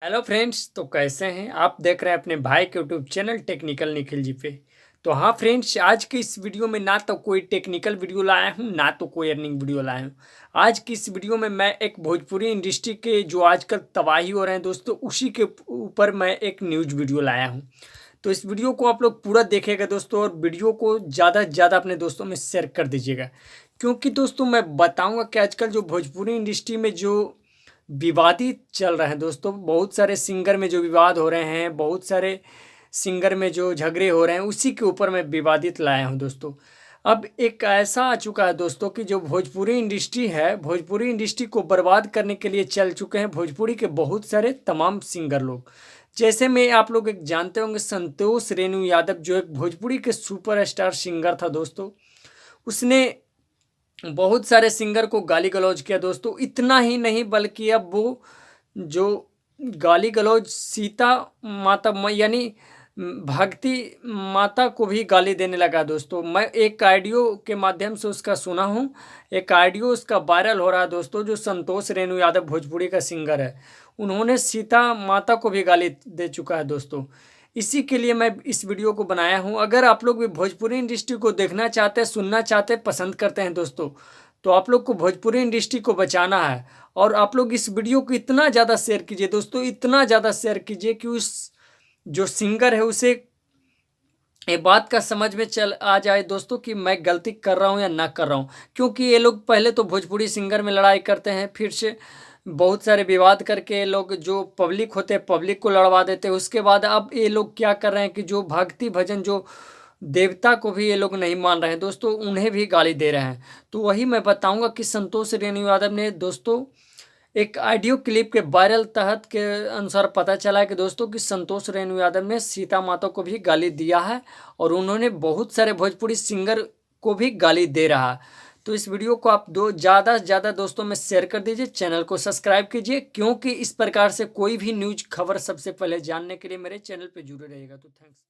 Hello friends, तो कैसे हैं आप? देख रहे हैं अपने भाई के YouTube channel technical Nikhil ji पे। तो हाँ फ्रेंड्स, आज की इस वीडियो में ना तो कोई टेक्निकल वीडियो लाया हूँ, ना तो कोई अर्निंग वीडियो लाया हूँ। आज की इस वीडियो में मैं एक भोजपुरी इंडस्ट्री के जो आजकल तबाही हो रहे हैं दोस्तों, उसी के ऊपर मैं एक न्यूज़ वीडियो लाया हूँ। तो इस वीडियो को आप लोग पूरा देखिएगा दोस्तों, और वीडियो को ज़्यादा से ज़्यादा अपने दोस्तों में शेयर कर दीजिएगा। क्योंकि दोस्तों मैं बताऊंगा कि आजकल जो भोजपुरी इंडस्ट्री में जो विवादित चल रहे हैं दोस्तों, बहुत सारे सिंगर में जो विवाद हो रहे हैं, बहुत सारे सिंगर में जो झगड़े हो रहे हैं, उसी के ऊपर मैं विवादित लाया हूं दोस्तों। अब एक ऐसा आ चुका है दोस्तों कि जो भोजपुरी इंडस्ट्री है, भोजपुरी इंडस्ट्री को बर्बाद करने के लिए चल चुके हैं भोजपुरी के बहुत सारे तमाम सिंगर लोग। जैसे में आप लोग एक जानते होंगे, संतोष रेणु यादव जो एक भोजपुरी के सुपरस्टार सिंगर था दोस्तों, उसने बहुत सारे सिंगर को गाली गलौज किया दोस्तों। इतना ही नहीं बल्कि अब वो जो गाली गलौज सीता माता यानी भक्ति माता को भी गाली देने लगा दोस्तों। मैं एक ऑडियो के माध्यम से उसका सुना हूँ, एक ऑडियो उसका वायरल हो रहा है दोस्तों। जो संतोष रेणु यादव भोजपुरी का सिंगर है, उन्होंने सीता माता को भी गाली दे चुका है दोस्तों। इसी के लिए मैं इस वीडियो को बनाया हूं। अगर आप लोग भी भोजपुरी इंडस्ट्री को देखना चाहते हैं, सुनना चाहते हैं, पसंद करते हैं दोस्तों, तो आप लोग को भोजपुरी इंडस्ट्री को बचाना है। और आप लोग इस वीडियो को इतना ज़्यादा शेयर कीजिए दोस्तों, इतना ज़्यादा शेयर कीजिए कि उस जो सिंगर है उसे ये बात का समझ में चल आ जाए दोस्तों कि मैं गलती कर रहा हूँ या ना कर रहा हूँ। क्योंकि ये लोग पहले तो भोजपुरी सिंगर में लड़ाई करते हैं, फिर से बहुत सारे विवाद करके लोग जो पब्लिक होते हैं पब्लिक को लड़वा देते हैं। उसके बाद अब ये लोग क्या कर रहे हैं कि जो भक्ति भजन जो देवता को भी ये लोग नहीं मान रहे हैं दोस्तों, उन्हें भी गाली दे रहे हैं। तो वही मैं बताऊंगा कि संतोष रेणु यादव ने दोस्तों एक ऑडियो क्लिप के वायरल तहत के अनुसार पता चला है कि दोस्तों कि संतोष रेणु यादव ने सीता माता को भी गाली दिया है, और उन्होंने बहुत सारे भोजपुरी सिंगर को भी गाली दे रहा है। तो इस वीडियो को आप ज़्यादा से ज़्यादा दोस्तों में शेयर कर दीजिए, चैनल को सब्सक्राइब कीजिए, क्योंकि इस प्रकार से कोई भी न्यूज़ खबर सबसे पहले जानने के लिए मेरे चैनल पर जुड़े रहिएगा। तो थैंक्स।